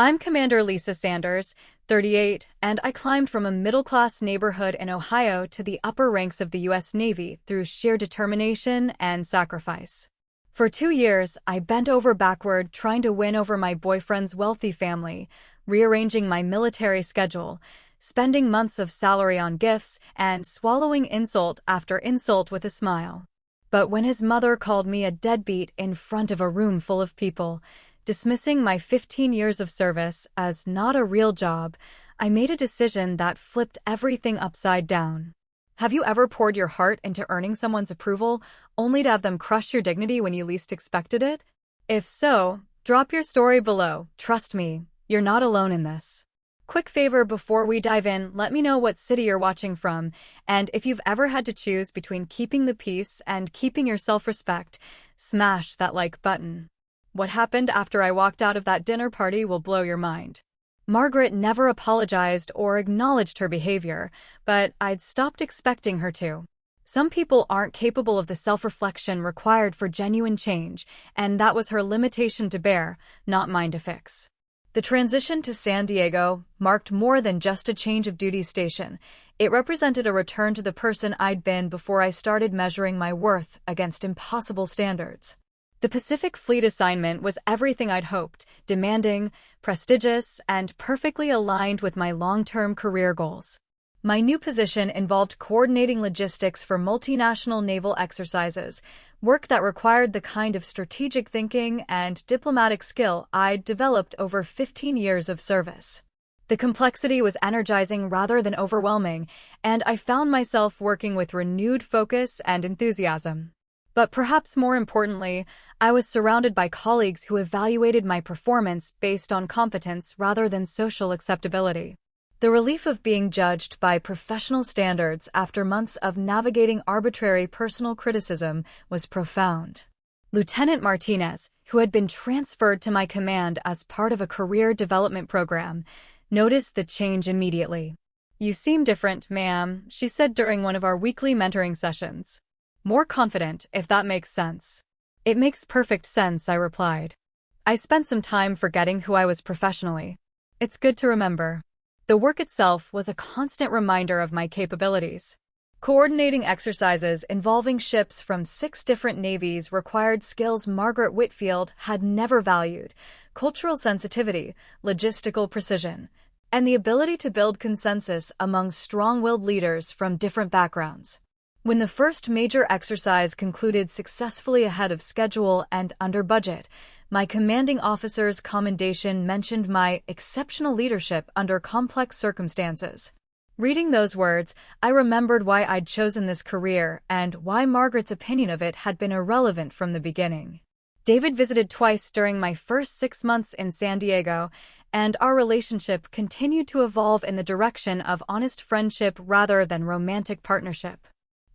I'm Commander Lisa Sanders, 38, and I climbed from a middle-class neighborhood in Ohio to the upper ranks of the U.S. Navy through sheer determination and sacrifice. For 2 years, I bent over backward trying to win over my boyfriend's wealthy family, rearranging my military schedule, spending months of salary on gifts, and swallowing insult after insult with a smile. But when his mother called me a deadbeat in front of a room full of people, dismissing my 15 years of service as not a real job, I made a decision that flipped everything upside down. Have you ever poured your heart into earning someone's approval, only to have them crush your dignity when you least expected it? If so, drop your story below. Trust me, you're not alone in this. Quick favor before we dive in, let me know what city you're watching from, and if you've ever had to choose between keeping the peace and keeping your self-respect, smash that like button. What happened after I walked out of that dinner party will blow your mind. Margaret never apologized or acknowledged her behavior, but I'd stopped expecting her to. Some people aren't capable of the self-reflection required for genuine change, and that was her limitation to bear, not mine to fix. The transition to San Diego marked more than just a change of duty station. It represented a return to the person I'd been before I started measuring my worth against impossible standards. The Pacific Fleet assignment was everything I'd hoped, demanding, prestigious, and perfectly aligned with my long-term career goals. My new position involved coordinating logistics for multinational naval exercises, work that required the kind of strategic thinking and diplomatic skill I'd developed over 15 years of service. The complexity was energizing rather than overwhelming, and I found myself working with renewed focus and enthusiasm. But perhaps more importantly, I was surrounded by colleagues who evaluated my performance based on competence rather than social acceptability. The relief of being judged by professional standards after months of navigating arbitrary personal criticism was profound. Lieutenant Martinez, who had been transferred to my command as part of a career development program, noticed the change immediately. "You seem different, ma'am," she said during one of our weekly mentoring sessions. "More confident, if that makes sense." "It makes perfect sense," I replied. I spent some time forgetting who I was professionally. It's good to remember. The work itself was a constant reminder of my capabilities. Coordinating exercises involving ships from 6 different navies required skills Margaret Whitfield had never valued: cultural sensitivity, logistical precision, and the ability to build consensus among strong-willed leaders from different backgrounds. When the first major exercise concluded successfully ahead of schedule and under budget, my commanding officer's commendation mentioned my exceptional leadership under complex circumstances. Reading those words, I remembered why I'd chosen this career and why Margaret's opinion of it had been irrelevant from the beginning. David visited twice during my first 6 months in San Diego, and our relationship continued to evolve in the direction of honest friendship rather than romantic partnership.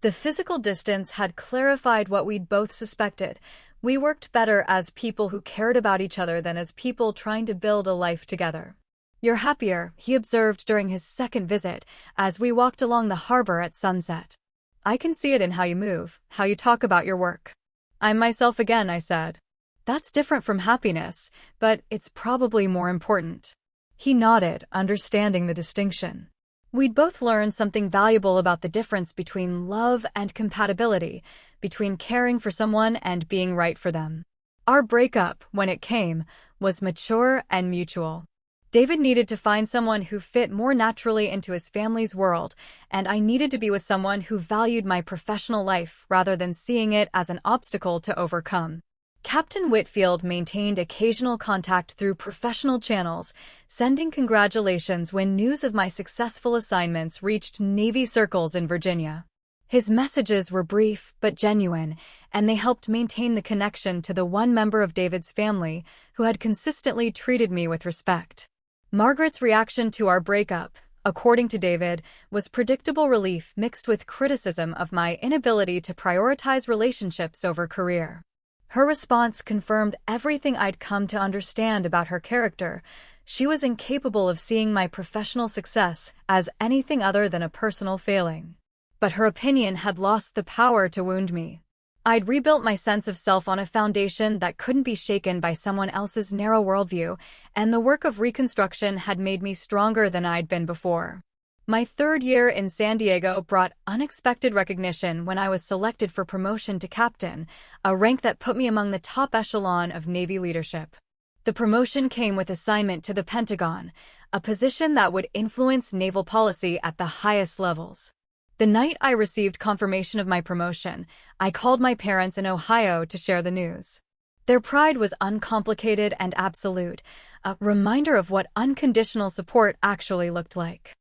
The physical distance had clarified what we'd both suspected. We worked better as people who cared about each other than as people trying to build a life together. "You're happier," he observed during his second visit, as we walked along the harbor at sunset. "I can see it in how you move, how you talk about your work." "I'm myself again," I said. "That's different from happiness, but it's probably more important." He nodded, understanding the distinction. We'd both learned something valuable about the difference between love and compatibility, between caring for someone and being right for them. Our breakup, when it came, was mature and mutual. David needed to find someone who fit more naturally into his family's world, and I needed to be with someone who valued my professional life rather than seeing it as an obstacle to overcome. Captain Whitfield maintained occasional contact through professional channels, sending congratulations when news of my successful assignments reached Navy circles in Virginia. His messages were brief but genuine, and they helped maintain the connection to the one member of David's family who had consistently treated me with respect. Margaret's reaction to our breakup, according to David, was predictable relief mixed with criticism of my inability to prioritize relationships over career. Her response confirmed everything I'd come to understand about her character. She was incapable of seeing my professional success as anything other than a personal failing. But her opinion had lost the power to wound me. I'd rebuilt my sense of self on a foundation that couldn't be shaken by someone else's narrow worldview, and the work of reconstruction had made me stronger than I'd been before. My third year in San Diego brought unexpected recognition when I was selected for promotion to captain, a rank that put me among the top echelon of Navy leadership. The promotion came with assignment to the Pentagon, a position that would influence naval policy at the highest levels. The night I received confirmation of my promotion, I called my parents in Ohio to share the news. Their pride was uncomplicated and absolute, a reminder of what unconditional support actually looked like.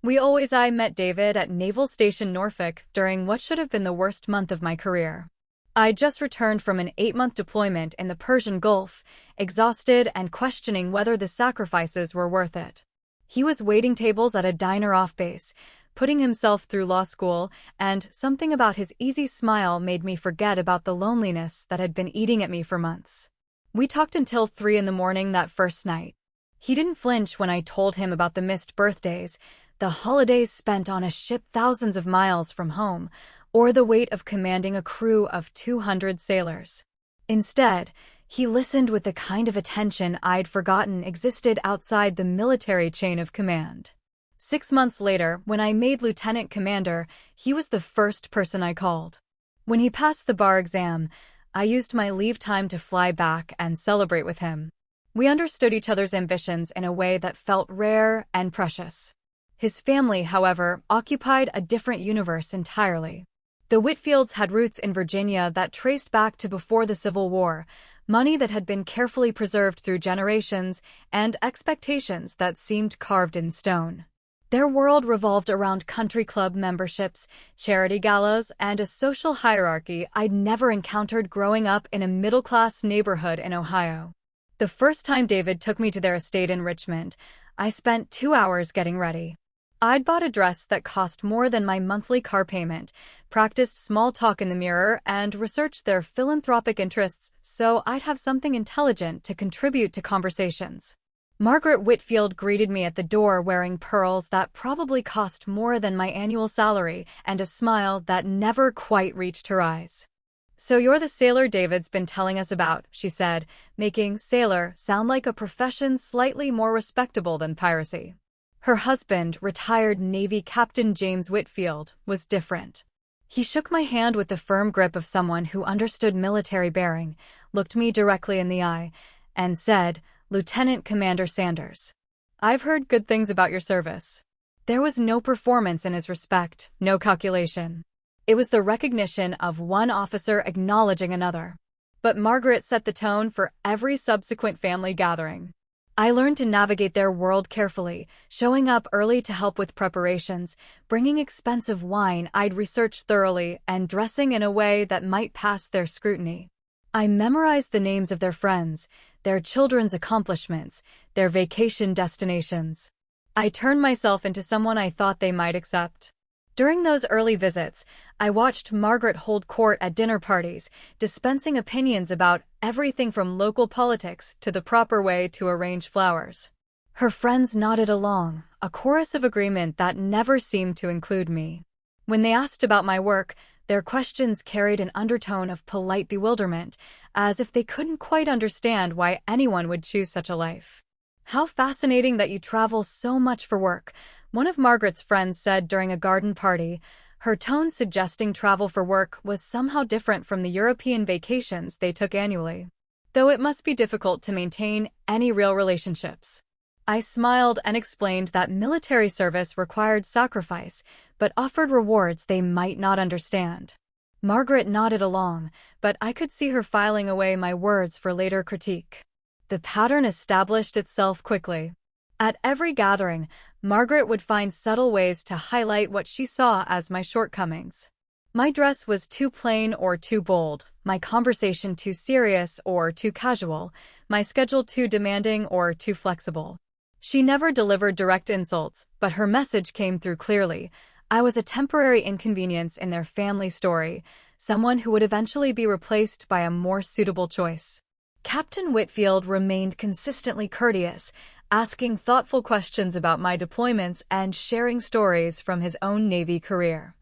I met David at Naval Station Norfolk during what should have been the worst month of my career. I'd just returned from an 8-month deployment in the Persian Gulf, exhausted and questioning whether the sacrifices were worth it. He was waiting tables at a diner off base, putting himself through law school, and something about his easy smile made me forget about the loneliness that had been eating at me for months. We talked until 3 in the morning that first night. He didn't flinch when I told him about the missed birthdays, the holidays spent on a ship thousands of miles from home, or the weight of commanding a crew of 200 sailors. Instead, he listened with the kind of attention I'd forgotten existed outside the military chain of command. 6 months later, when I made lieutenant commander, he was the first person I called. When he passed the bar exam, I used my leave time to fly back and celebrate with him. We understood each other's ambitions in a way that felt rare and precious. His family, however, occupied a different universe entirely. The Whitfields had roots in Virginia that traced back to before the Civil War, money that had been carefully preserved through generations, and expectations that seemed carved in stone. Their world revolved around country club memberships, charity galas, and a social hierarchy I'd never encountered growing up in a middle-class neighborhood in Ohio. The first time David took me to their estate in Richmond, I spent 2 hours getting ready. I'd bought a dress that cost more than my monthly car payment, practiced small talk in the mirror, and researched their philanthropic interests so I'd have something intelligent to contribute to conversations. Margaret Whitfield greeted me at the door wearing pearls that probably cost more than my annual salary and a smile that never quite reached her eyes. "So you're the sailor David's been telling us about," she said, making sailor sound like a profession slightly more respectable than piracy. Her husband, retired Navy Captain James Whitfield, was different. He shook my hand with the firm grip of someone who understood military bearing, looked me directly in the eye, and said, "Lieutenant Commander Sanders, I've heard good things about your service." There was no performance in his respect, no calculation. It was the recognition of one officer acknowledging another. But Margaret set the tone for every subsequent family gathering. I learned to navigate their world carefully, showing up early to help with preparations, bringing expensive wine I'd researched thoroughly, and dressing in a way that might pass their scrutiny. I memorized the names of their friends, their children's accomplishments, their vacation destinations. I turned myself into someone I thought they might accept. During those early visits, I watched Margaret hold court at dinner parties, dispensing opinions about everything from local politics to the proper way to arrange flowers. Her friends nodded along, a chorus of agreement that never seemed to include me. When they asked about my work, their questions carried an undertone of polite bewilderment, as if they couldn't quite understand why anyone would choose such a life. "How fascinating that you travel so much for work," one of Margaret's friends said during a garden party, her tone suggesting travel for work was somehow different from the European vacations they took annually. Though it must be difficult to maintain any real relationships. I smiled and explained that military service required sacrifice, but offered rewards they might not understand. Margaret nodded along, but I could see her filing away my words for later critique. The pattern established itself quickly. At every gathering, Margaret would find subtle ways to highlight what she saw as my shortcomings. My dress was too plain or too bold, my conversation too serious or too casual, my schedule too demanding or too flexible. She never delivered direct insults, but her message came through clearly. I was a temporary inconvenience in their family story, someone who would eventually be replaced by a more suitable choice. Captain Whitfield remained consistently courteous, asking thoughtful questions about my deployments and sharing stories from his own Navy career.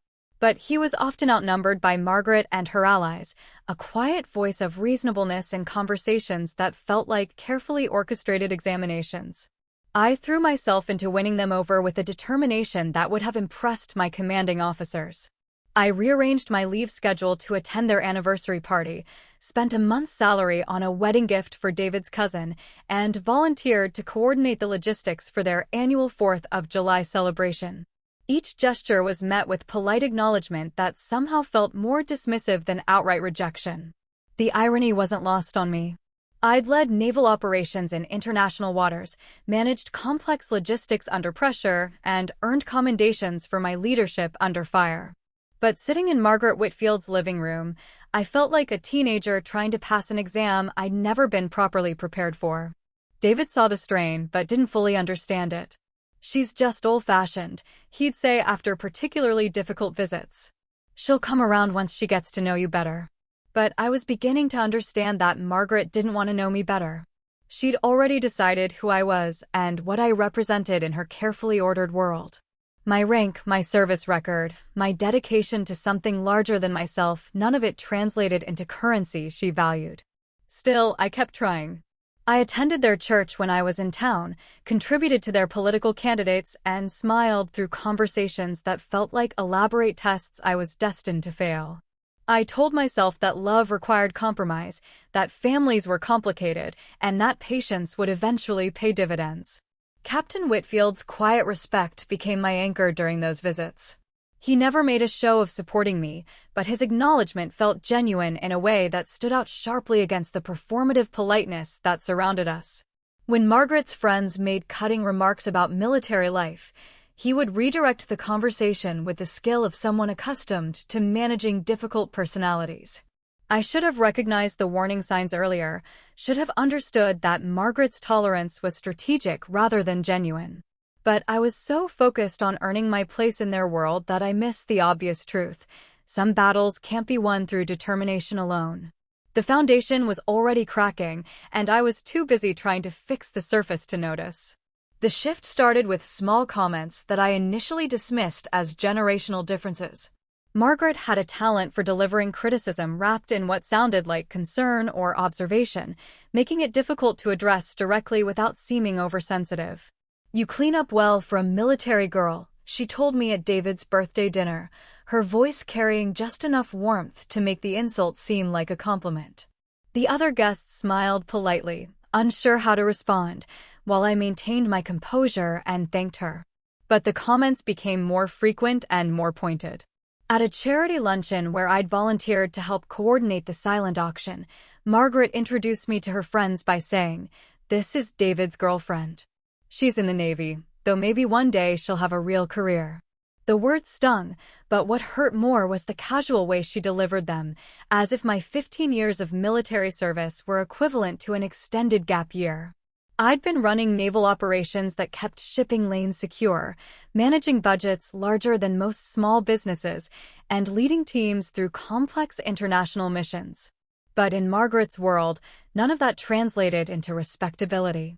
But he was often outnumbered by Margaret and her allies, a quiet voice of reasonableness in conversations that felt like carefully orchestrated examinations. I threw myself into winning them over with a determination that would have impressed my commanding officers. I rearranged my leave schedule to attend their anniversary party, spent a month's salary on a wedding gift for David's cousin, and volunteered to coordinate the logistics for their annual 4th of July celebration. Each gesture was met with polite acknowledgement that somehow felt more dismissive than outright rejection. The irony wasn't lost on me. I'd led naval operations in international waters, managed complex logistics under pressure, and earned commendations for my leadership under fire. But sitting in Margaret Whitfield's living room, I felt like a teenager trying to pass an exam I'd never been properly prepared for. David saw the strain, but didn't fully understand it. "She's just old-fashioned," he'd say after particularly difficult visits. "She'll come around once she gets to know you better." But I was beginning to understand that Margaret didn't want to know me better. She'd already decided who I was and what I represented in her carefully ordered world. My rank, my service record, my dedication to something larger than myself, none of it translated into currency she valued. Still, I kept trying. I attended their church when I was in town, contributed to their political candidates, and smiled through conversations that felt like elaborate tests I was destined to fail. I told myself that love required compromise, that families were complicated, and that patience would eventually pay dividends. Captain Whitfield's quiet respect became my anchor during those visits. He never made a show of supporting me, but his acknowledgement felt genuine in a way that stood out sharply against the performative politeness that surrounded us. When Margaret's friends made cutting remarks about military life, he would redirect the conversation with the skill of someone accustomed to managing difficult personalities. I should have recognized the warning signs earlier, should have understood that Margaret's tolerance was strategic rather than genuine. But I was so focused on earning my place in their world that I missed the obvious truth. Some battles can't be won through determination alone. The foundation was already cracking, and I was too busy trying to fix the surface to notice. The shift started with small comments that I initially dismissed as generational differences. Margaret had a talent for delivering criticism wrapped in what sounded like concern or observation, making it difficult to address directly without seeming oversensitive. "You clean up well for a military girl," she told me at David's birthday dinner, her voice carrying just enough warmth to make the insult seem like a compliment. The other guests smiled politely, unsure how to respond, while I maintained my composure and thanked her. But the comments became more frequent and more pointed. At a charity luncheon where I'd volunteered to help coordinate the silent auction, Margaret introduced me to her friends by saying, "This is David's girlfriend. She's in the Navy, though maybe one day she'll have a real career." The words stung, but what hurt more was the casual way she delivered them, as if my 15 years of military service were equivalent to an extended gap year. I'd been running naval operations that kept shipping lanes secure, managing budgets larger than most small businesses, and leading teams through complex international missions. But in Margaret's world, none of that translated into respectability.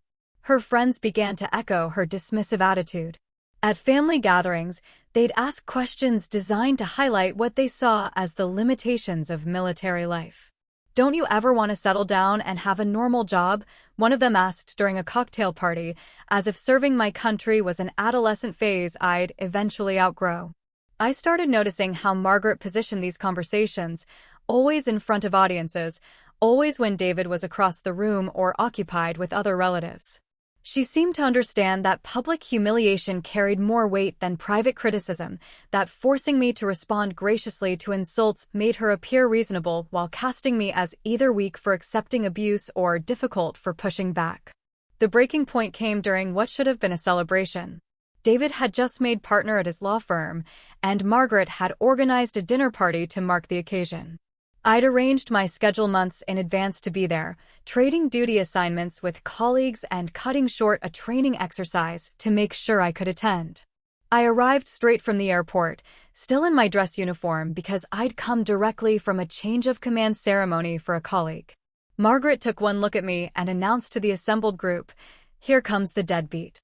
Her friends began to echo her dismissive attitude. At family gatherings, they'd ask questions designed to highlight what they saw as the limitations of military life. "Don't you ever want to settle down and have a normal job?" one of them asked during a cocktail party, as if serving my country was an adolescent phase I'd eventually outgrow. I started noticing how Margaret positioned these conversations, always in front of audiences, always when David was across the room or occupied with other relatives. She seemed to understand that public humiliation carried more weight than private criticism, that forcing me to respond graciously to insults made her appear reasonable while casting me as either weak for accepting abuse or difficult for pushing back. The breaking point came during what should have been a celebration. David had just made partner at his law firm, and Margaret had organized a dinner party to mark the occasion. I'd arranged my schedule months in advance to be there, trading duty assignments with colleagues and cutting short a training exercise to make sure I could attend. I arrived straight from the airport, still in my dress uniform because I'd come directly from a change of command ceremony for a colleague. Margaret took one look at me and announced to the assembled group, "Here comes the deadbeat."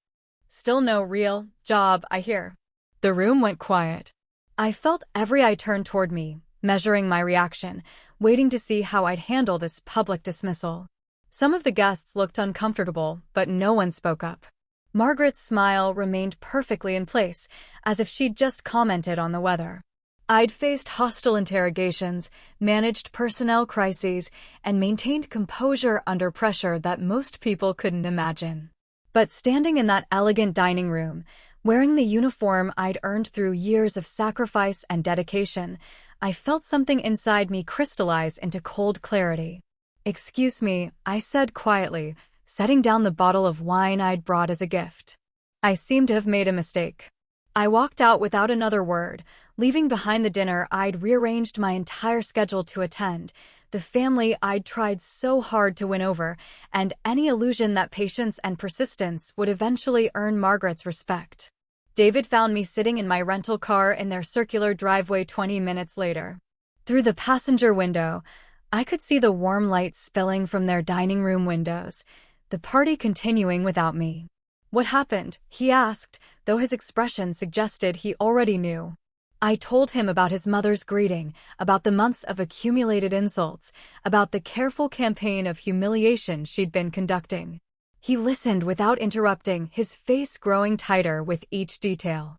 "Still no real job, I hear." The room went quiet. I felt every eye turn toward me, measuring my reaction, waiting to see how I'd handle this public dismissal. Some of the guests looked uncomfortable, but no one spoke up. Margaret's smile remained perfectly in place, as if she'd just commented on the weather. I'd faced hostile interrogations, managed personnel crises, and maintained composure under pressure that most people couldn't imagine. But standing in that elegant dining room, wearing the uniform I'd earned through years of sacrifice and dedication, I felt something inside me crystallize into cold clarity. "Excuse me," I said quietly, setting down the bottle of wine I'd brought as a gift. I seemed to have made a mistake. I walked out without another word, leaving behind the dinner I'd rearranged my entire schedule to attend, the family I'd tried so hard to win over, and any illusion that patience and persistence would eventually earn Margaret's respect. David found me sitting in my rental car in their circular driveway 20 minutes later. Through the passenger window, I could see the warm light spilling from their dining room windows, the party continuing without me. "What happened?" he asked, though his expression suggested he already knew. I told him about his mother's greeting, about the months of accumulated insults, about the careful campaign of humiliation she'd been conducting. He listened without interrupting, his face growing tighter with each detail.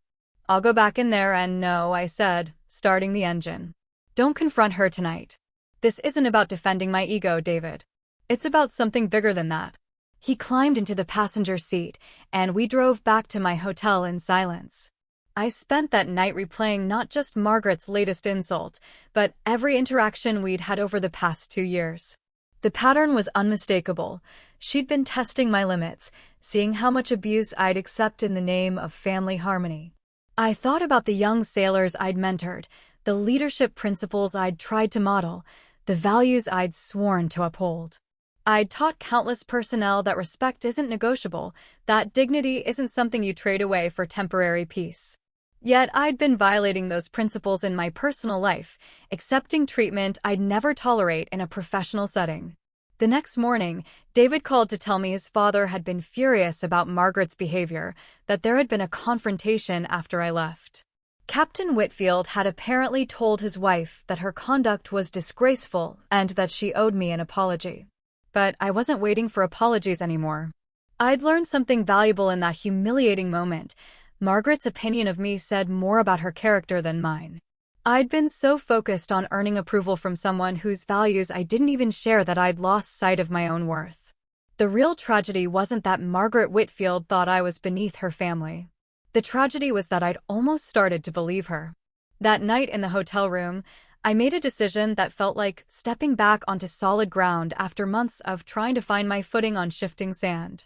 "I'll go back in there and no," I said, starting the engine. "Don't confront her tonight. This isn't about defending my ego, David. It's about something bigger than that." He climbed into the passenger seat, and we drove back to my hotel in silence. I spent that night replaying not just Margaret's latest insult, but every interaction we'd had over the past 2 years. The pattern was unmistakable. She'd been testing my limits, seeing how much abuse I'd accept in the name of family harmony. I thought about the young sailors I'd mentored, the leadership principles I'd tried to model, the values I'd sworn to uphold. I'd taught countless personnel that respect isn't negotiable, that dignity isn't something you trade away for temporary peace. Yet I'd been violating those principles in my personal life, accepting treatment I'd never tolerate in a professional setting. The next morning, David called to tell me his father had been furious about Margaret's behavior, that there had been a confrontation after I left. Captain Whitfield had apparently told his wife that her conduct was disgraceful and that she owed me an apology. But I wasn't waiting for apologies anymore. I'd learned something valuable in that humiliating moment. Margaret's opinion of me said more about her character than mine. I'd been so focused on earning approval from someone whose values I didn't even share that I'd lost sight of my own worth. The real tragedy wasn't that Margaret Whitfield thought I was beneath her family. The tragedy was that I'd almost started to believe her. That night in the hotel room, I made a decision that felt like stepping back onto solid ground after months of trying to find my footing on shifting sand.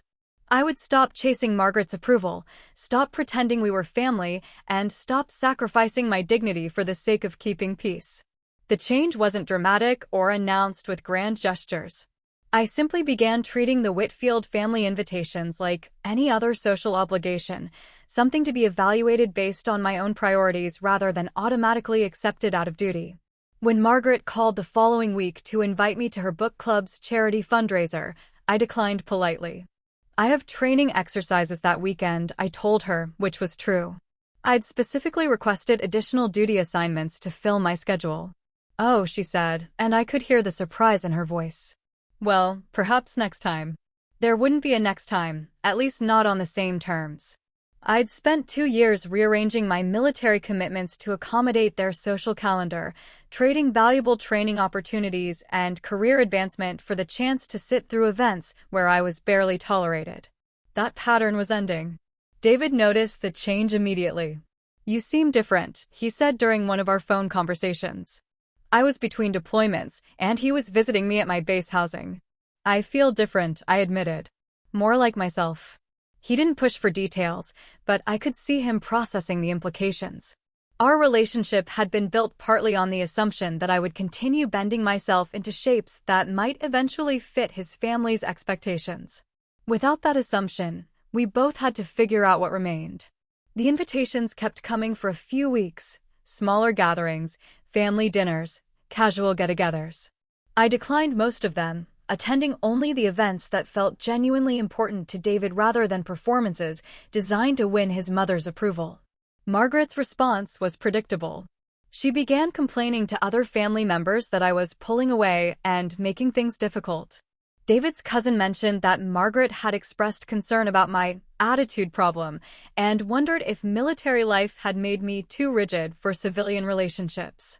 I would stop chasing Margaret's approval, stop pretending we were family, and stop sacrificing my dignity for the sake of keeping peace. The change wasn't dramatic or announced with grand gestures. I simply began treating the Whitfield family invitations like any other social obligation, something to be evaluated based on my own priorities rather than automatically accepted out of duty. When Margaret called the following week to invite me to her book club's charity fundraiser, I declined politely. "I have training exercises that weekend," I told her, which was true. I'd specifically requested additional duty assignments to fill my schedule. "Oh," she said, and I could hear the surprise in her voice. "Well, perhaps next time." There wouldn't be a next time, at least not on the same terms. I'd spent 2 years rearranging my military commitments to accommodate their social calendar, trading valuable training opportunities and career advancement for the chance to sit through events where I was barely tolerated. That pattern was ending. David noticed the change immediately. "You seem different," he said during one of our phone conversations. I was between deployments, and he was visiting me at my base housing. "I feel different," I admitted. "More like myself." He didn't push for details, but I could see him processing the implications. Our relationship had been built partly on the assumption that I would continue bending myself into shapes that might eventually fit his family's expectations. Without that assumption, we both had to figure out what remained. The invitations kept coming for a few weeks, smaller gatherings, family dinners, casual get-togethers. I declined most of them, attending only the events that felt genuinely important to David rather than performances designed to win his mother's approval. Margaret's response was predictable. She began complaining to other family members that I was pulling away and making things difficult. David's cousin mentioned that Margaret had expressed concern about my attitude problem and wondered if military life had made me too rigid for civilian relationships.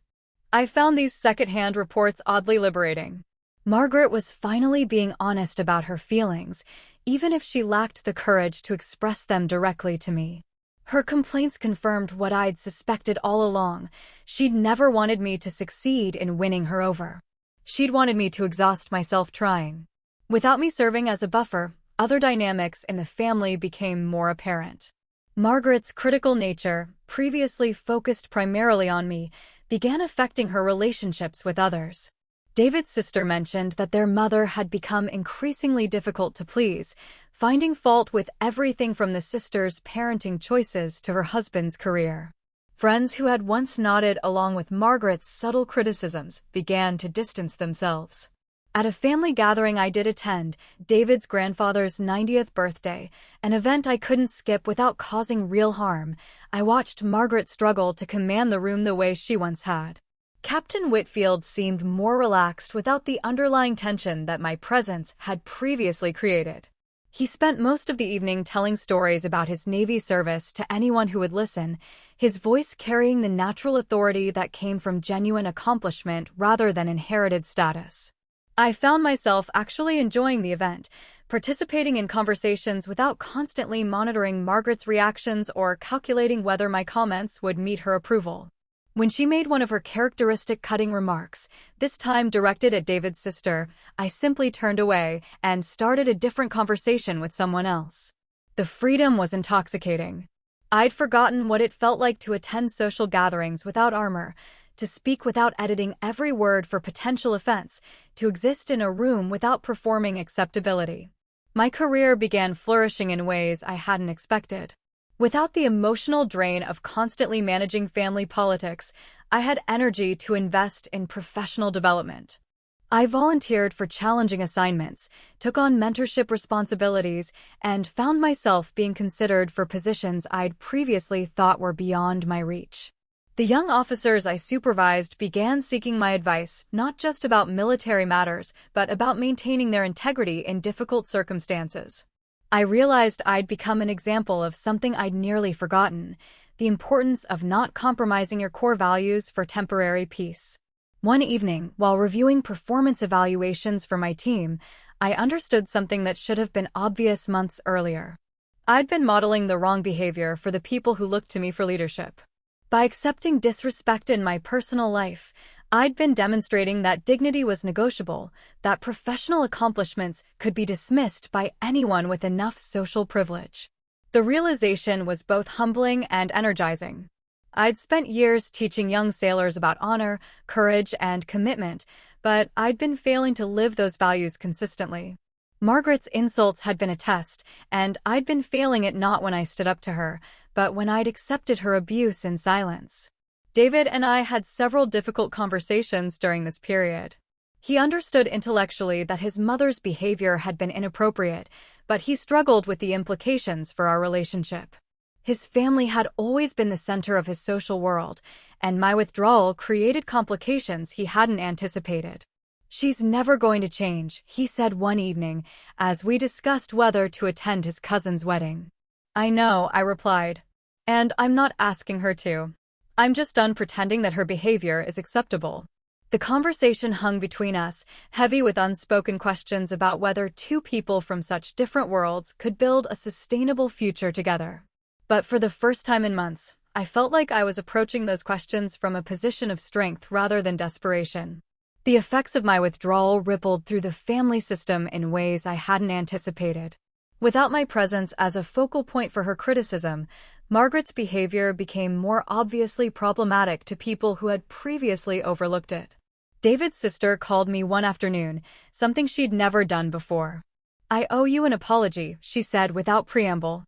I found these secondhand reports oddly liberating. Margaret was finally being honest about her feelings, even if she lacked the courage to express them directly to me. Her complaints confirmed what I'd suspected all along. She'd never wanted me to succeed in winning her over. She'd wanted me to exhaust myself trying. Without me serving as a buffer, other dynamics in the family became more apparent. Margaret's critical nature, previously focused primarily on me, began affecting her relationships with others. David's sister mentioned that their mother had become increasingly difficult to please, finding fault with everything from the sister's parenting choices to her husband's career. Friends who had once nodded along with Margaret's subtle criticisms began to distance themselves. At a family gathering I did attend, David's grandfather's 90th birthday, an event I couldn't skip without causing real harm, I watched Margaret struggle to command the room the way she once had. Captain Whitfield seemed more relaxed without the underlying tension that my presence had previously created. He spent most of the evening telling stories about his Navy service to anyone who would listen, his voice carrying the natural authority that came from genuine accomplishment rather than inherited status. I found myself actually enjoying the event, participating in conversations without constantly monitoring Margaret's reactions or calculating whether my comments would meet her approval. When she made one of her characteristic cutting remarks, this time directed at David's sister, I simply turned away and started a different conversation with someone else. The freedom was intoxicating. I'd forgotten what it felt like to attend social gatherings without armor, to speak without editing every word for potential offense, to exist in a room without performing acceptability. My career began flourishing in ways I hadn't expected. Without the emotional drain of constantly managing family politics, I had energy to invest in professional development. I volunteered for challenging assignments, took on mentorship responsibilities, and found myself being considered for positions I'd previously thought were beyond my reach. The young officers I supervised began seeking my advice, not just about military matters, but about maintaining their integrity in difficult circumstances. I realized I'd become an example of something I'd nearly forgotten, the importance of not compromising your core values for temporary peace. One evening, while reviewing performance evaluations for my team, I understood something that should have been obvious months earlier. I'd been modeling the wrong behavior for the people who looked to me for leadership. By accepting disrespect in my personal life, I'd been demonstrating that dignity was negotiable, that professional accomplishments could be dismissed by anyone with enough social privilege. The realization was both humbling and energizing. I'd spent years teaching young sailors about honor, courage, and commitment, but I'd been failing to live those values consistently. Margaret's insults had been a test, and I'd been failing it not when I stood up to her, but when I'd accepted her abuse in silence. David and I had several difficult conversations during this period. He understood intellectually that his mother's behavior had been inappropriate, but he struggled with the implications for our relationship. His family had always been the center of his social world, and my withdrawal created complications he hadn't anticipated. "She's never going to change," he said one evening, as we discussed whether to attend his cousin's wedding. "I know," I replied. "And I'm not asking her to. I'm just done pretending that her behavior is acceptable." The conversation hung between us, heavy with unspoken questions about whether two people from such different worlds could build a sustainable future together. But for the first time in months, I felt like I was approaching those questions from a position of strength rather than desperation. The effects of my withdrawal rippled through the family system in ways I hadn't anticipated. Without my presence as a focal point for her criticism, Margaret's behavior became more obviously problematic to people who had previously overlooked it. David's sister called me one afternoon, something she'd never done before. "I owe you an apology," she said without preamble.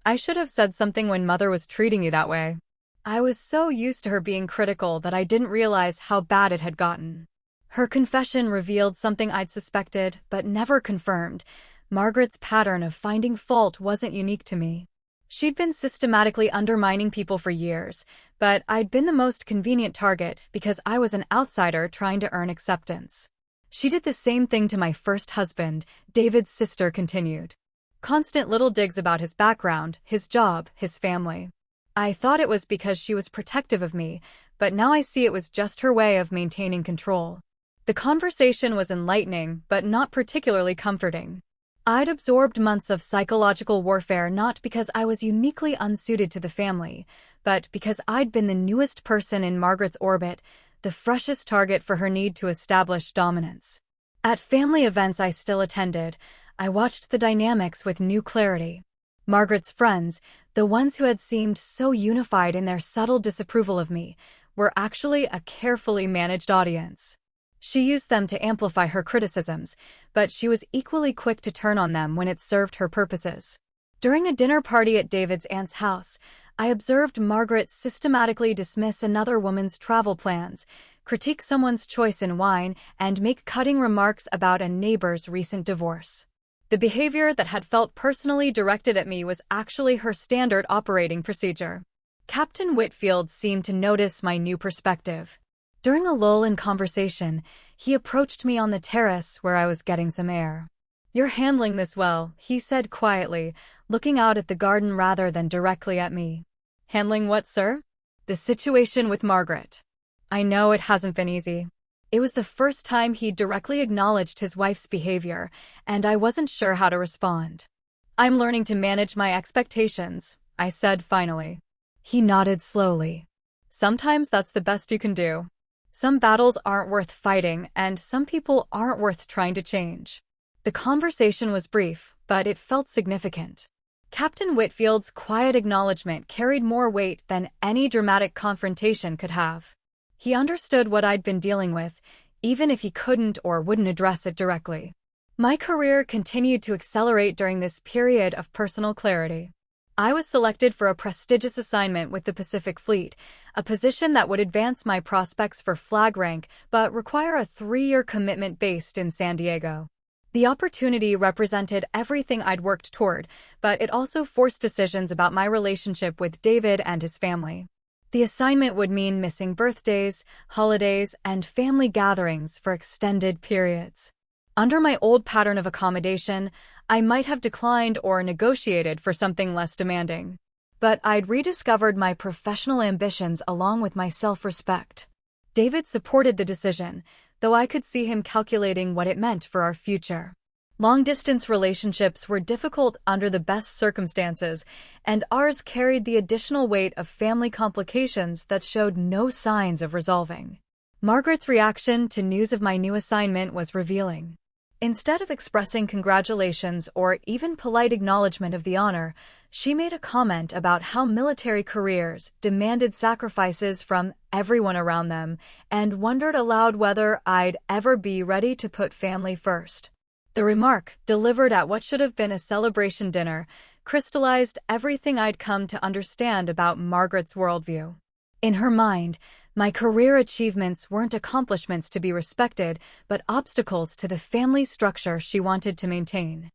"I should have said something when Mother was treating you that way." I was so used to her being critical that I didn't realize how bad it had gotten. Her confession revealed something I'd suspected, but never confirmed. Margaret's pattern of finding fault wasn't unique to me. She'd been systematically undermining people for years, but I'd been the most convenient target because I was an outsider trying to earn acceptance. She did the same thing to my first husband, David's sister continued. Constant little digs about his background, his job, his family. I thought it was because she was protective of me, but now I see it was just her way of maintaining control. The conversation was enlightening, but not particularly comforting. I'd absorbed months of psychological warfare not because I was uniquely unsuited to the family, but because I'd been the newest person in Margaret's orbit, the freshest target for her need to establish dominance. At family events I still attended, I watched the dynamics with new clarity. Margaret's friends, the ones who had seemed so unified in their subtle disapproval of me, were actually a carefully managed audience. She used them to amplify her criticisms, but she was equally quick to turn on them when it served her purposes. During a dinner party at David's aunt's house, I observed Margaret systematically dismiss another woman's travel plans, critique someone's choice in wine, and make cutting remarks about a neighbor's recent divorce. The behavior that had felt personally directed at me was actually her standard operating procedure. Captain Whitfield seemed to notice my new perspective. During a lull in conversation, he approached me on the terrace where I was getting some air. "You're handling this well," he said quietly, looking out at the garden rather than directly at me. "Handling what, sir?" "The situation with Margaret." I know it hasn't been easy. It was the first time he'd directly acknowledged his wife's behavior, and I wasn't sure how to respond. "I'm learning to manage my expectations," I said finally. He nodded slowly. "Sometimes that's the best you can do. Some battles aren't worth fighting, and some people aren't worth trying to change." The conversation was brief, but it felt significant. Captain Whitfield's quiet acknowledgement carried more weight than any dramatic confrontation could have. He understood what I'd been dealing with, even if he couldn't or wouldn't address it directly. My career continued to accelerate during this period of personal clarity. I was selected for a prestigious assignment with the Pacific Fleet, a position that would advance my prospects for flag rank but require a 3-year commitment based in San Diego. The opportunity represented everything I'd worked toward, but it also forced decisions about my relationship with David and his family. The assignment would mean missing birthdays, holidays, and family gatherings for extended periods. Under my old pattern of accommodation, I might have declined or negotiated for something less demanding. But I'd rediscovered my professional ambitions along with my self-respect. David supported the decision, though I could see him calculating what it meant for our future. Long-distance relationships were difficult under the best circumstances, and ours carried the additional weight of family complications that showed no signs of resolving. Margaret's reaction to news of my new assignment was revealing. Instead of expressing congratulations or even polite acknowledgement of the honor, she made a comment about how military careers demanded sacrifices from everyone around them and wondered aloud whether I'd ever be ready to put family first. The remark, delivered at what should have been a celebration dinner, crystallized everything I'd come to understand about Margaret's worldview. In her mind, my career achievements weren't accomplishments to be respected, but obstacles to the family structure she wanted to maintain.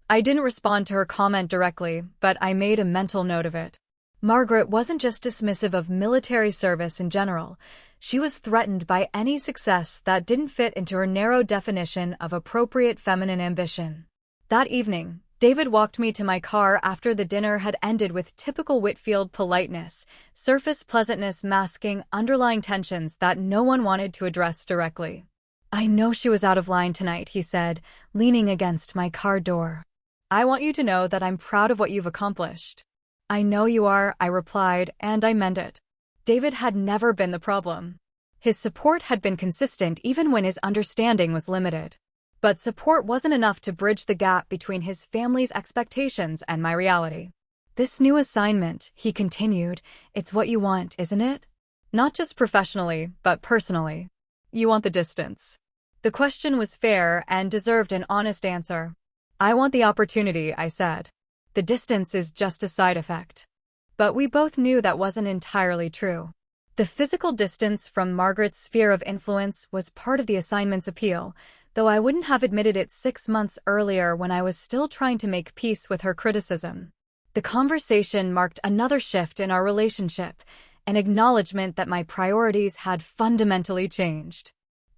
I didn't respond to her comment directly, but I made a mental note of it. Margaret wasn't just dismissive of military service in general. She was threatened by any success that didn't fit into her narrow definition of appropriate feminine ambition. That evening, David walked me to my car after the dinner had ended with typical Whitfield politeness, surface pleasantness masking underlying tensions that no one wanted to address directly. "I know she was out of line tonight," he said, leaning against my car door. "I want you to know that I'm proud of what you've accomplished." "I know you are," I replied, and I meant it. David had never been the problem. His support had been consistent even when his understanding was limited. But support wasn't enough to bridge the gap between his family's expectations and my reality. "This new assignment," he continued, "it's what you want, isn't it? Not just professionally, but personally. You want the distance." The question was fair and deserved an honest answer. "I want the opportunity," I said. "The distance is just a side effect." But we both knew that wasn't entirely true. The physical distance from Margaret's sphere of influence was part of the assignment's appeal, though I wouldn't have admitted it 6 months earlier when I was still trying to make peace with her criticism. The conversation marked another shift in our relationship, an acknowledgement that my priorities had fundamentally changed.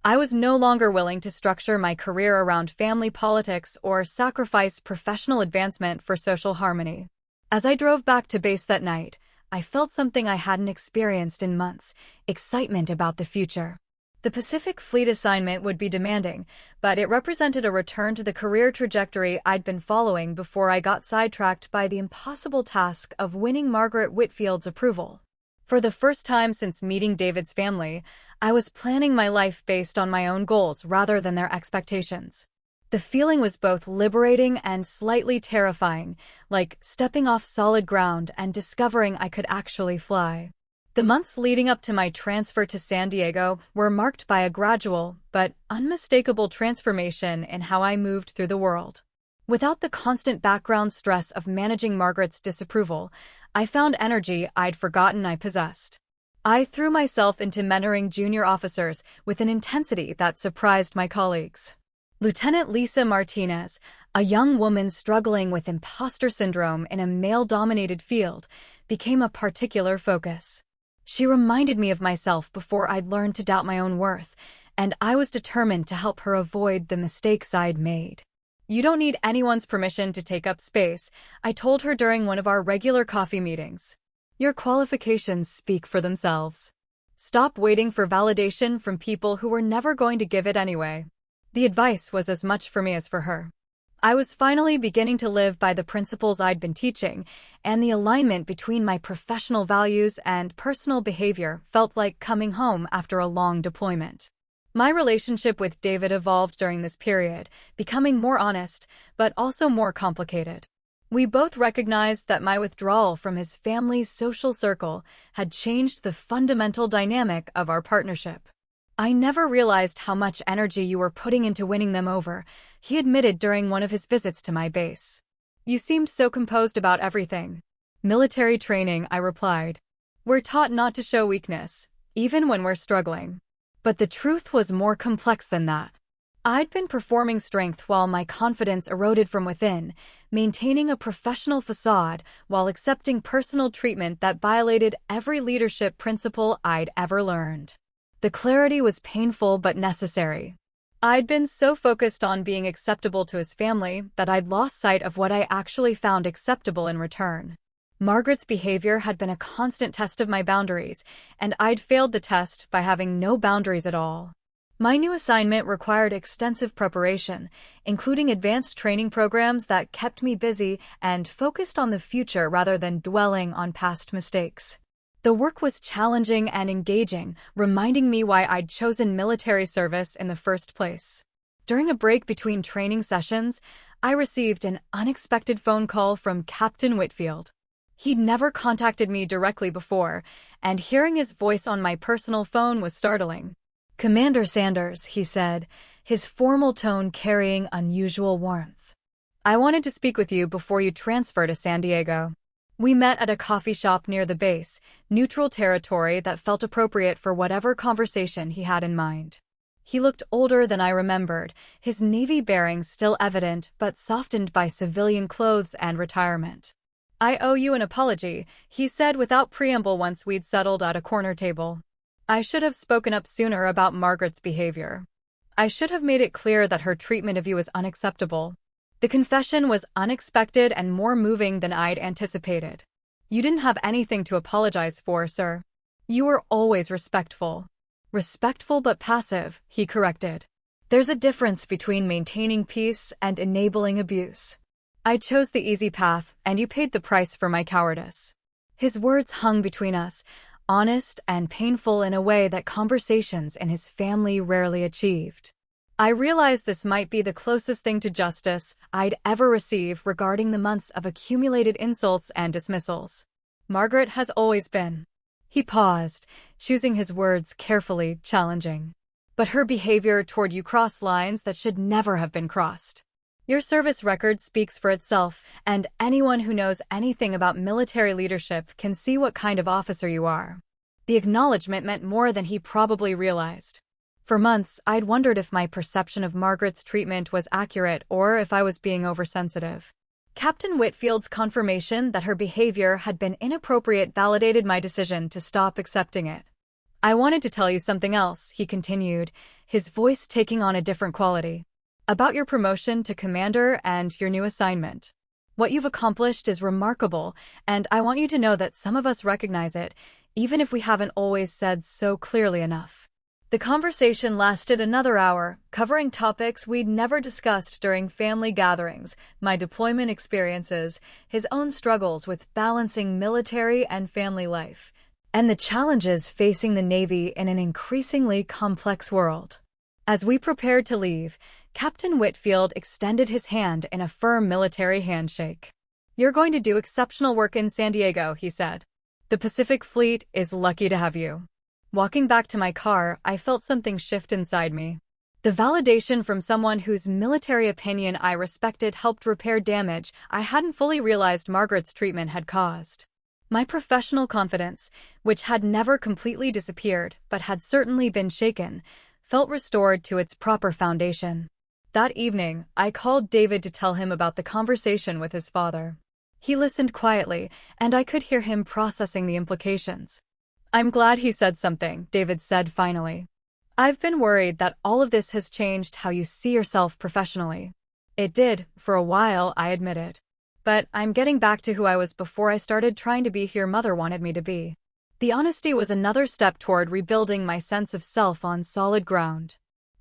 I was no longer willing to structure my career around family politics or sacrifice professional advancement for social harmony. As I drove back to base that night, I felt something I hadn't experienced in months: excitement about the future. The Pacific Fleet assignment would be demanding, but it represented a return to the career trajectory I'd been following before I got sidetracked by the impossible task of winning Margaret Whitfield's approval. For the first time since meeting David's family, I was planning my life based on my own goals rather than their expectations. The feeling was both liberating and slightly terrifying, like stepping off solid ground and discovering I could actually fly. The months leading up to my transfer to San Diego were marked by a gradual but unmistakable transformation in how I moved through the world. Without the constant background stress of managing Margaret's disapproval, I found energy I'd forgotten I possessed. I threw myself into mentoring junior officers with an intensity that surprised my colleagues. Lieutenant Lisa Martinez, a young woman struggling with imposter syndrome in a male-dominated field, became a particular focus. She reminded me of myself before I'd learned to doubt my own worth, and I was determined to help her avoid the mistakes I'd made. "You don't need anyone's permission to take up space," I told her during one of our regular coffee meetings. "Your qualifications speak for themselves. Stop waiting for validation from people who were never going to give it anyway." The advice was as much for me as for her. I was finally beginning to live by the principles I'd been teaching, and the alignment between my professional values and personal behavior felt like coming home after a long deployment. My relationship with David evolved during this period, becoming more honest, but also more complicated. We both recognized that my withdrawal from his family's social circle had changed the fundamental dynamic of our partnership. "I never realized how much energy you were putting into winning them over," he admitted during one of his visits to my base. "You seemed so composed about everything." "Military training," I replied. "We're taught not to show weakness, even when we're struggling." But the truth was more complex than that. I'd been performing strength while my confidence eroded from within, maintaining a professional facade while accepting personal treatment that violated every leadership principle I'd ever learned. The clarity was painful but necessary. I'd been so focused on being acceptable to his family that I'd lost sight of what I actually found acceptable in return. Margaret's behavior had been a constant test of my boundaries, and I'd failed the test by having no boundaries at all. My new assignment required extensive preparation, including advanced training programs that kept me busy and focused on the future rather than dwelling on past mistakes. The work was challenging and engaging, reminding me why I'd chosen military service in the first place. During a break between training sessions, I received an unexpected phone call from Captain Whitfield. He'd never contacted me directly before, and hearing his voice on my personal phone was startling. "Commander Sanders," he said, his formal tone carrying unusual warmth. "I wanted to speak with you before you transfer to San Diego." We met at a coffee shop near the base, neutral territory that felt appropriate for whatever conversation he had in mind. He looked older than I remembered, his Navy bearings still evident but softened by civilian clothes and retirement. "I owe you an apology," he said without preamble once we'd settled at a corner table. "I should have spoken up sooner about Margaret's behavior. I should have made it clear that her treatment of you was unacceptable." The confession was unexpected and more moving than I'd anticipated. "You didn't have anything to apologize for, sir. You were always respectful." "Respectful but passive," he corrected. "There's a difference between maintaining peace and enabling abuse. I chose the easy path, and you paid the price for my cowardice." His words hung between us, honest and painful in a way that conversations in his family rarely achieved. I realized this might be the closest thing to justice I'd ever receive regarding the months of accumulated insults and dismissals. "Margaret has always been." He paused, choosing his words carefully, challenging. "But her behavior toward you crossed lines that should never have been crossed. Your service record speaks for itself, and anyone who knows anything about military leadership can see what kind of officer you are." The acknowledgement meant more than he probably realized. For months, I'd wondered if my perception of Margaret's treatment was accurate or if I was being oversensitive. Captain Whitfield's confirmation that her behavior had been inappropriate validated my decision to stop accepting it. "I wanted to tell you something else," he continued, his voice taking on a different quality. "About your promotion to commander and your new assignment. What you've accomplished is remarkable, and I want you to know that some of us recognize it, even if we haven't always said so clearly enough." The conversation lasted another hour, covering topics we'd never discussed during family gatherings, my deployment experiences, his own struggles with balancing military and family life, and the challenges facing the Navy in an increasingly complex world. As we prepared to leave, Captain Whitfield extended his hand in a firm military handshake. "You're going to do exceptional work in San Diego," he said. "The Pacific Fleet is lucky to have you." Walking back to my car, I felt something shift inside me. The validation from someone whose military opinion I respected helped repair damage I hadn't fully realized Margaret's treatment had caused. My professional confidence, which had never completely disappeared but had certainly been shaken, felt restored to its proper foundation. That evening, I called David to tell him about the conversation with his father. He listened quietly, and I could hear him processing the implications. "I'm glad he said something," David said finally. "I've been worried that all of this has changed how you see yourself professionally." "It did, for a while," I admitted. "But I'm getting back to who I was before I started trying to be who your mother wanted me to be." The honesty was another step toward rebuilding my sense of self on solid ground.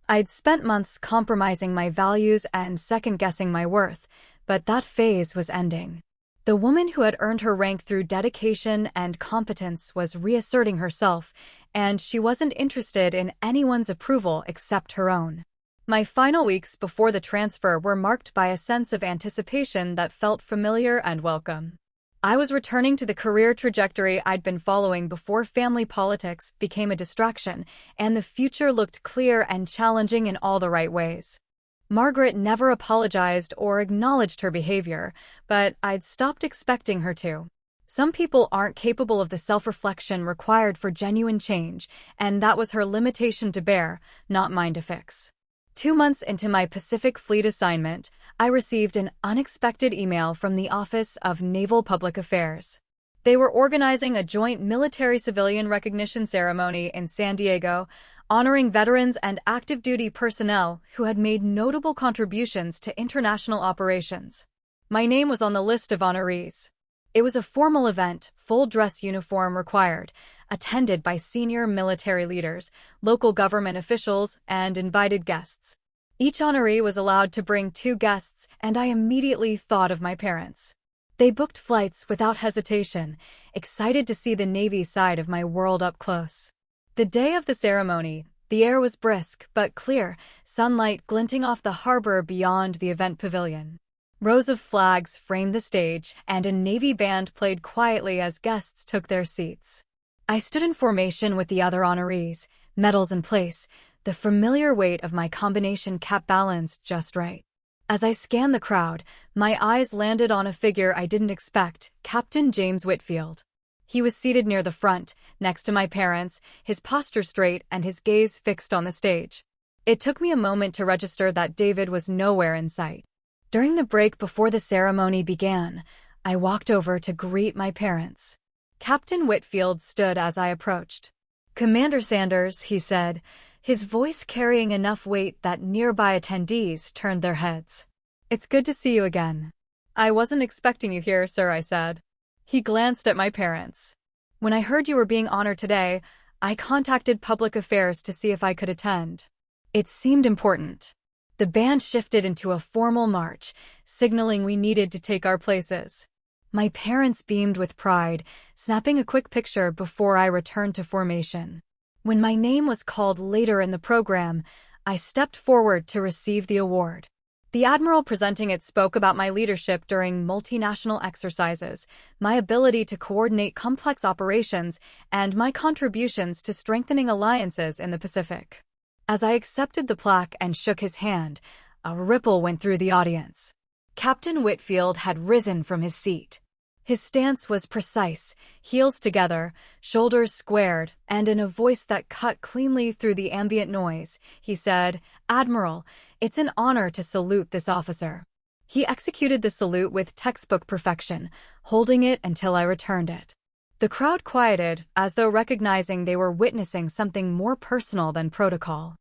I'd spent months compromising my values and second-guessing my worth, but that phase was ending. The woman who had earned her rank through dedication and competence was reasserting herself, and she wasn't interested in anyone's approval except her own. My final weeks before the transfer were marked by a sense of anticipation that felt familiar and welcome. I was returning to the career trajectory I'd been following before family politics became a distraction, and the future looked clear and challenging in all the right ways. Margaret never apologized or acknowledged her behavior, but I'd stopped expecting her to. Some people aren't capable of the self-reflection required for genuine change, and that was her limitation to bear, not mine to fix. 2 months into my Pacific Fleet assignment, I received an unexpected email from the Office of Naval Public Affairs. They were organizing a joint military-civilian recognition ceremony in San Diego, honoring veterans and active-duty personnel who had made notable contributions to international operations. My name was on the list of honorees. It was a formal event, full-dress uniform required, attended by senior military leaders, local government officials, and invited guests. Each honoree was allowed to bring 2 guests, and I immediately thought of my parents. They booked flights without hesitation, excited to see the Navy side of my world up close. The day of the ceremony, the air was brisk but clear, sunlight glinting off the harbor beyond the event pavilion. Rows of flags framed the stage, and a Navy band played quietly as guests took their seats. I stood in formation with the other honorees, medals in place, the familiar weight of my combination cap balanced just right. As I scanned the crowd, my eyes landed on a figure I didn't expect, Captain James Whitfield. He was seated near the front, next to my parents, his posture straight and his gaze fixed on the stage. It took me a moment to register that David was nowhere in sight. During the break before the ceremony began, I walked over to greet my parents. Captain Whitfield stood as I approached. "Commander Sanders," he said, his voice carrying enough weight that nearby attendees turned their heads. "It's good to see you again." "I wasn't expecting you here, sir," I said. He glanced at my parents. "When I heard you were being honored today, I contacted Public Affairs to see if I could attend. It seemed important." The band shifted into a formal march, signaling we needed to take our places. My parents beamed with pride, snapping a quick picture before I returned to formation. When my name was called later in the program, I stepped forward to receive the award. The admiral presenting it spoke about my leadership during multinational exercises, my ability to coordinate complex operations, and my contributions to strengthening alliances in the Pacific. As I accepted the plaque and shook his hand, a ripple went through the audience. Captain Whitfield had risen from his seat. His stance was precise, heels together, shoulders squared, and in a voice that cut cleanly through the ambient noise, he said, "Admiral, it's an honor to salute this officer." He executed the salute with textbook perfection, holding it until I returned it. The crowd quieted, as though recognizing they were witnessing something more personal than protocol.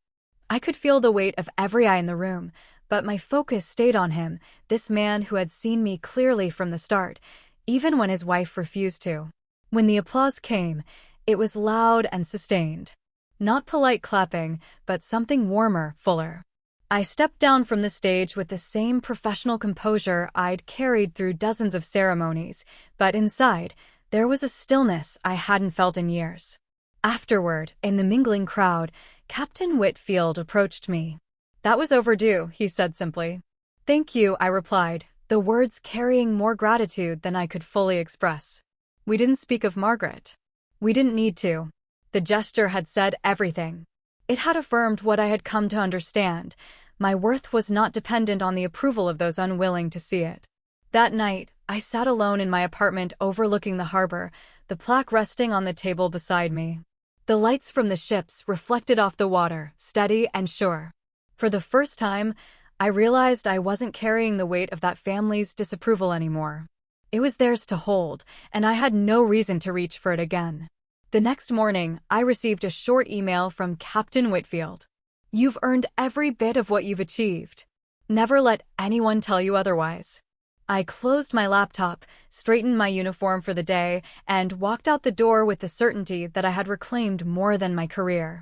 I could feel the weight of every eye in the room, but my focus stayed on him, this man who had seen me clearly from the start, even when his wife refused to. When the applause came, it was loud and sustained. Not polite clapping, but something warmer, fuller. I stepped down from the stage with the same professional composure I'd carried through dozens of ceremonies, but inside, there was a stillness I hadn't felt in years. Afterward, in the mingling crowd, Captain Whitfield approached me. "That was overdue," he said simply. "Thank you," I replied, the words carrying more gratitude than I could fully express. "We didn't speak of Margaret. We didn't need to." The gesture had said everything. It had affirmed what I had come to understand. My worth was not dependent on the approval of those unwilling to see it. That night, I sat alone in my apartment overlooking the harbor, the plaque resting on the table beside me. The lights from the ships reflected off the water, steady and sure. For the first time, I realized I wasn't carrying the weight of that family's disapproval anymore. It was theirs to hold, and I had no reason to reach for it again. The next morning, I received a short email from Captain Whitfield. "You've earned every bit of what you've achieved. Never let anyone tell you otherwise." I closed my laptop, straightened my uniform for the day, and walked out the door with the certainty that I had reclaimed more than my career.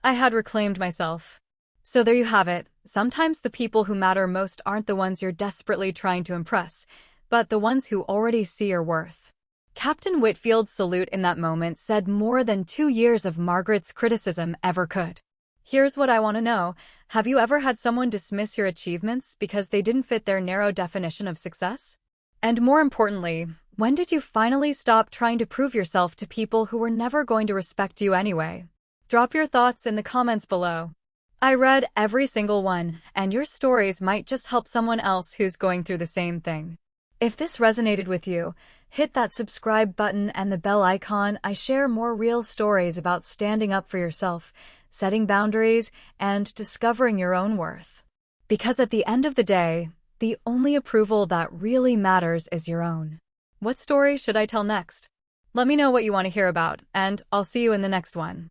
I had reclaimed myself. So there you have it. Sometimes the people who matter most aren't the ones you're desperately trying to impress, but the ones who already see your worth. Captain Whitfield's salute in that moment said more than 2 years of Margaret's criticism ever could. Here's what I want to know. Have you ever had someone dismiss your achievements because they didn't fit their narrow definition of success? And more importantly, when did you finally stop trying to prove yourself to people who were never going to respect you anyway? Drop your thoughts in the comments below. I read every single one, and your stories might just help someone else who's going through the same thing. If this resonated with you, hit that subscribe button and the bell icon. I share more real stories about standing up for yourself, setting boundaries, and discovering your own worth. Because at the end of the day, the only approval that really matters is your own. What story should I tell next? Let me know what you want to hear about, and I'll see you in the next one.